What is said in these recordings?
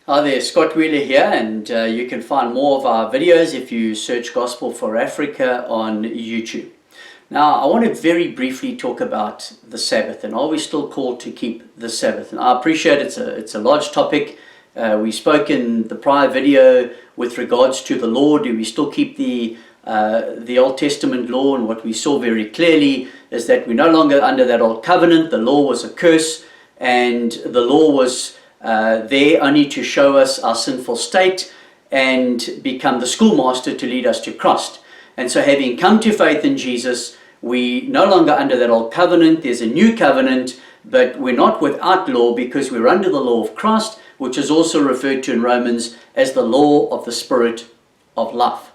Hi there, Scott Wheeler here, and you can find more of our videos if you search Gospel for Africa on YouTube. Now, I want to very briefly talk about the Sabbath, and are we still called to keep the Sabbath? And I appreciate it's a large topic. We spoke in the prior video with regards to the law. Do we still keep the Old Testament law? And what we saw very clearly is that we're no longer under that old covenant. The law was a curse, and the law was there only to show us our sinful state and become the schoolmaster to lead us to Christ. And so having come to faith in Jesus, we no longer under that old covenant. There's a new covenant, but we're not without law because we're under the law of Christ, which is also referred to in Romans as the law of the Spirit of life.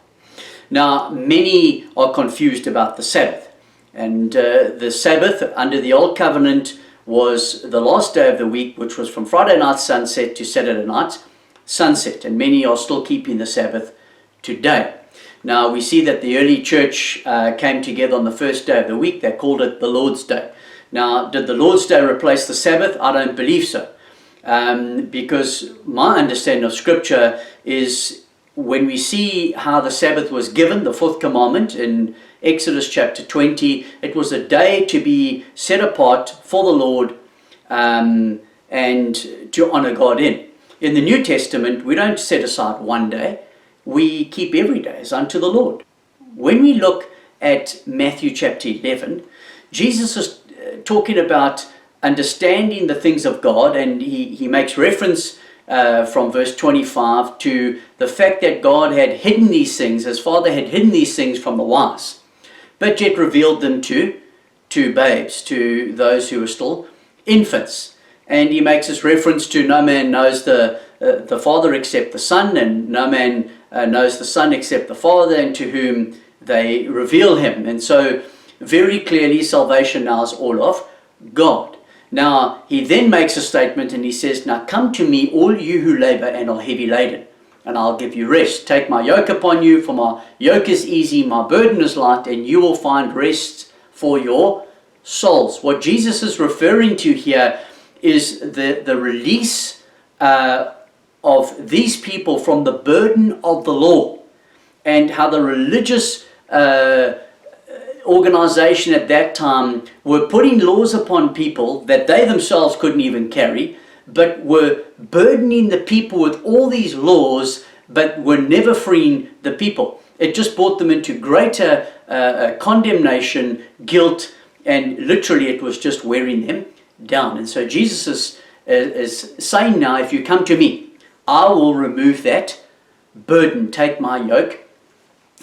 Now, many are confused about the Sabbath. And the Sabbath under the old covenant was the last day of the week, which was from Friday night sunset to Saturday night sunset, and many are still keeping the Sabbath today. Now we see that the early church came together on the first day of the week. They called it the Lord's Day. Now, did the Lord's Day replace the Sabbath? I don't believe so, because my understanding of Scripture is when we see how the Sabbath was given, the fourth commandment in Exodus chapter 20, it was a day to be set apart for the Lord and to honor God in. In the New Testament, we don't set aside one day. We keep every day as unto the Lord. When we look at Matthew chapter 11, Jesus is talking about understanding the things of God, and he makes reference from verse 25 to the fact that God had hidden these things, his Father had hidden these things from the wise, but yet revealed them to babes, to those who are still infants. And he makes this reference to no man knows the Father except the Son, and no man knows the Son except the Father, and to whom they reveal him. And so very clearly salvation now is all of God. Now he then makes a statement and he says, "Now come to me, all you who labor and are heavy laden, and I'll give you rest. Take my yoke upon you, for my yoke is easy, my burden is light, and you will find rest for your souls." What Jesus is referring to here is the release of these people from the burden of the law, and how the religious organization at that time were putting laws upon people that they themselves couldn't even carry, but were burdening the people with all these laws, but were never freeing the people. It just brought them into greater condemnation, guilt, and literally it was just wearing them down. And so Jesus is saying now, if you come to me, I will remove that burden. Take my yoke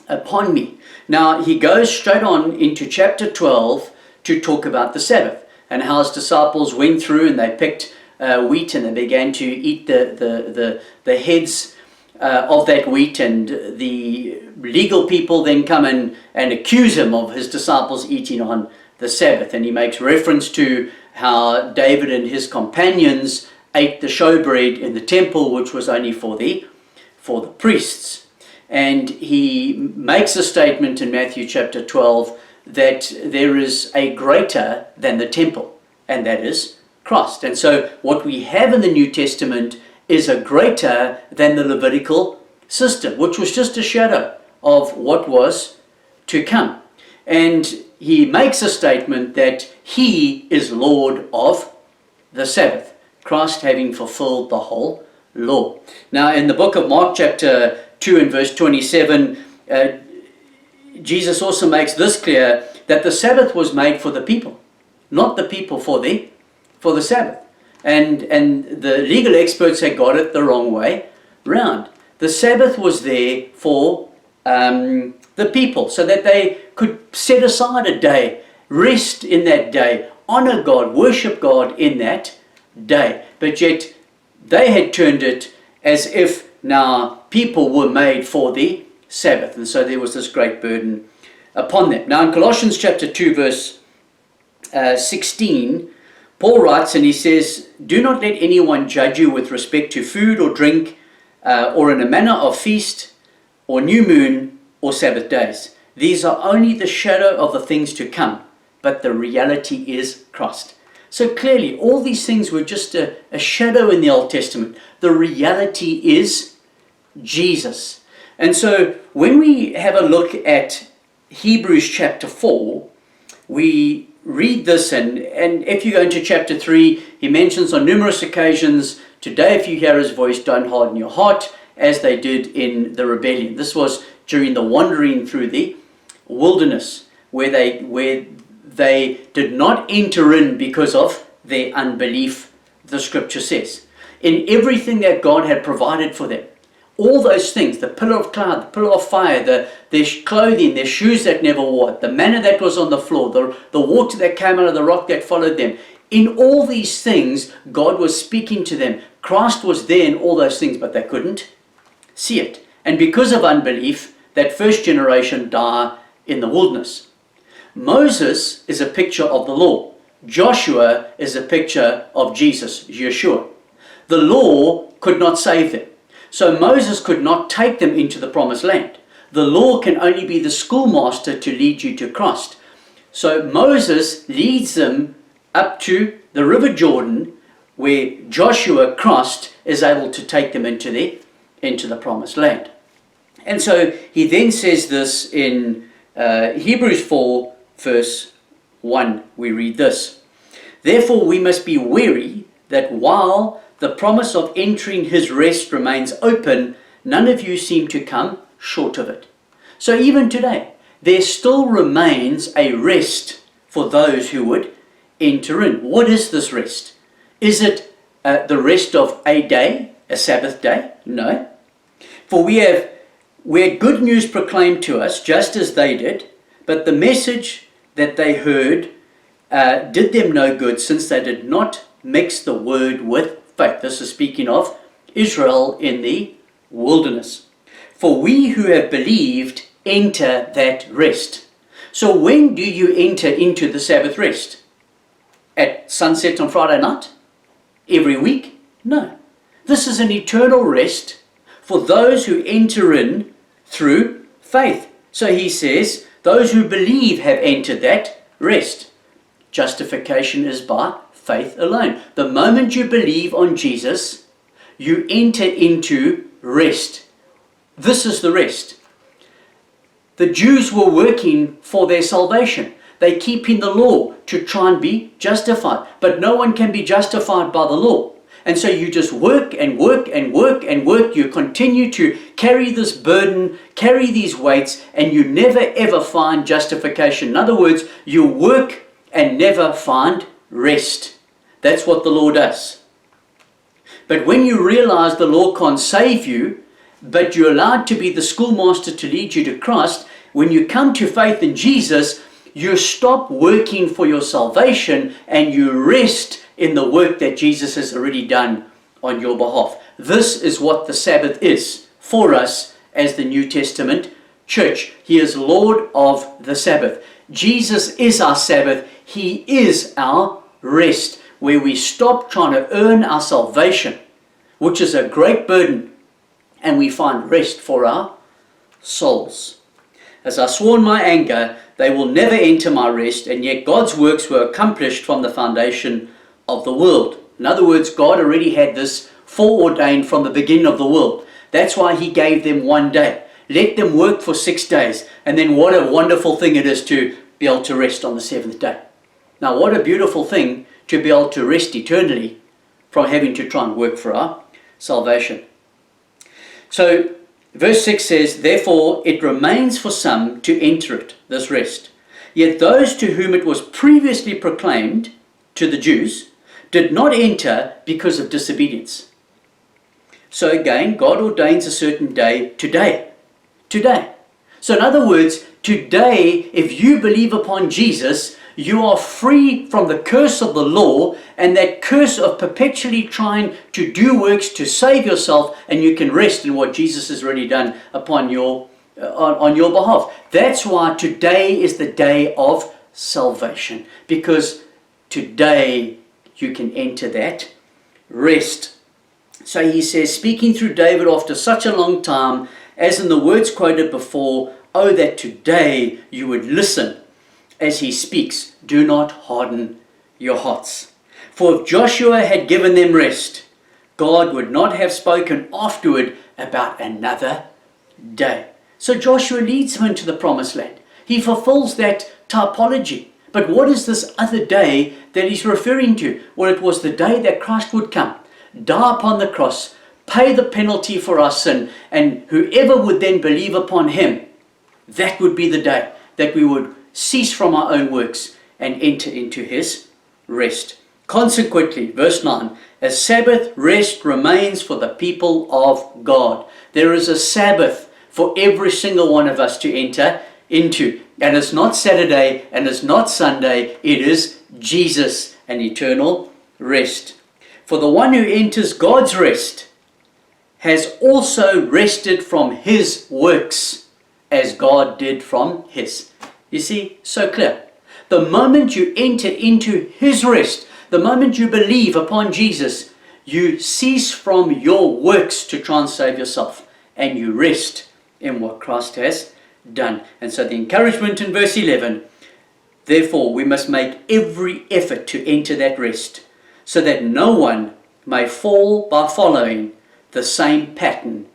upon me. Now he goes straight on into chapter 12 to talk about the Sabbath and how his disciples went through and they picked wheat and they began to eat the heads of that wheat, and the legal people then come and accuse him of his disciples eating on the Sabbath. And he makes reference to how David and his companions ate the showbread in the temple, which was only for the priests. And he makes a statement in Matthew chapter 12 that there is a greater than the temple, and that is Christ. And so what we have in the New Testament is a greater than the Levitical system, which was just a shadow of what was to come. And he makes a statement that he is Lord of the Sabbath, Christ having fulfilled the whole law. Now in the book of Mark chapter 2 and verse 27, Jesus also makes this clear, that the Sabbath was made for the people, not the people for the Sabbath. And the legal experts had got it the wrong way round. The Sabbath was there for the people, so that they could set aside a day, rest in that day, honor God, worship God in that day. But yet they had turned it as if now people were made for the Sabbath, and so there was this great burden upon them. Now in Colossians chapter 2 verse 16, Paul writes and he says, "Do not let anyone judge you with respect to food or drink, or in a manner of feast or new moon or Sabbath days. These are only the shadow of the things to come, but the reality is Christ." So clearly, all these things were just a shadow in the Old Testament. The reality is Jesus. And so when we have a look at Hebrews chapter 4, we read this, and if you go into chapter 3, he mentions on numerous occasions, today if you hear his voice, don't harden your heart, as they did in the rebellion. This was during the wandering through the wilderness, where they did not enter in because of their unbelief, the scripture says. In everything that God had provided for them, all those things, the pillar of cloud, the pillar of fire, their clothing, their shoes that never wore, the manna that was on the floor, the water that came out of the rock that followed them. In all these things, God was speaking to them. Christ was there in all those things, but they couldn't see it. And because of unbelief, that first generation died in the wilderness. Moses is a picture of the law. Joshua is a picture of Jesus, Yeshua. The law could not save them. So Moses could not take them into the promised land. The law can only be the schoolmaster to lead you to Christ. So Moses leads them up to the river Jordan, where Joshua, Christ, is able to take them into the promised land. And so he then says this in Hebrews 4, verse 1. We read this. Therefore we must be wary that while the promise of entering his rest remains open, none of you seem to come short of it. So even today, there still remains a rest for those who would enter in. What is this rest? Is it the rest of a day, a Sabbath day? No. For we had good news proclaimed to us, just as they did, but the message that they heard did them no good, since they did not mix the word with faith. This is speaking of Israel in the wilderness. For we who have believed enter that rest. So when do you enter into the Sabbath rest? At sunset on Friday night? Every week? No. This is an eternal rest for those who enter in through faith. So he says, those who believe have entered that rest. Justification is by faith alone. The moment you believe on Jesus, you enter into rest. This is the rest. The Jews were working for their salvation. They keep in the law to try and be justified. But no one can be justified by the law. And so you just work and work and work and work. You continue to carry this burden, carry these weights, and you never ever find justification. In other words, you work and never find rest. That's what the law does. But when you realize the law can't save you, but you're allowed to be the schoolmaster to lead you to Christ, when you come to faith in Jesus, you stop working for your salvation and you rest in the work that Jesus has already done on your behalf. This is what the Sabbath is for us as the New Testament church. He is Lord of the Sabbath. Jesus is our Sabbath. He is our rest, where we stop trying to earn our salvation, which is a great burden, and we find rest for our souls. As I swore in my anger, they will never enter my rest, and yet God's works were accomplished from the foundation of the world. In other words, God already had this foreordained from the beginning of the world. That's why he gave them one day. Let them work for 6 days, and then what a wonderful thing it is to be able to rest on the seventh day. Now, what a beautiful thing to be able to rest eternally from having to try and work for our salvation. So, verse 6 says, therefore it remains for some to enter it, this rest. Yet those to whom it was previously proclaimed, to the Jews, did not enter because of disobedience. So again, God ordains a certain day today. Today. So in other words, today, if you believe upon Jesus, you are free from the curse of the law and that curse of perpetually trying to do works to save yourself, and you can rest in what Jesus has already done upon your on your behalf. That's why today is the day of salvation, because today you can enter that rest. So he says, speaking through David after such a long time, as in the words quoted before, oh, that today you would listen as he speaks. Do not harden your hearts. For if Joshua had given them rest, God would not have spoken afterward about another day. So Joshua leads them into the promised land. He fulfills that typology. But what is this other day that he's referring to? Well, it was the day that Christ would come, die upon the cross, pay the penalty for our sin, and whoever would then believe upon him, that would be the day that we would cease from our own works and enter into his rest. Consequently, verse 9, a Sabbath rest remains for the people of God. There is a Sabbath for every single one of us to enter into. And it's not Saturday and it's not Sunday. It is Jesus, an eternal rest. For the one who enters God's rest has also rested from his works as God did from his. You see, so clear. The moment you enter into his rest, the moment you believe upon Jesus, you cease from your works to try and save yourself, and you rest in what Christ has done. And so the encouragement in verse 11, therefore we must make every effort to enter that rest, so that no one may fall by following the same pattern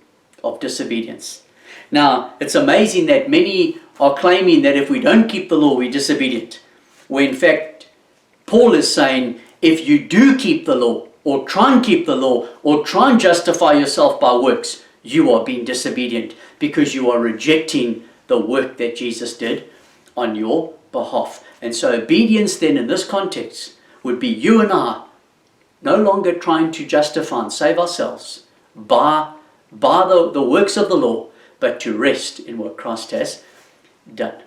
of disobedience. Now, it's amazing that many are claiming that if we don't keep the law, we're disobedient. Where in fact, Paul is saying, if you do keep the law, or try and keep the law, or try and justify yourself by works, you are being disobedient because you are rejecting the work that Jesus did on your behalf. And so obedience then in this context would be you and I no longer trying to justify and save ourselves by the works of the law, but to rest in what Christ has done.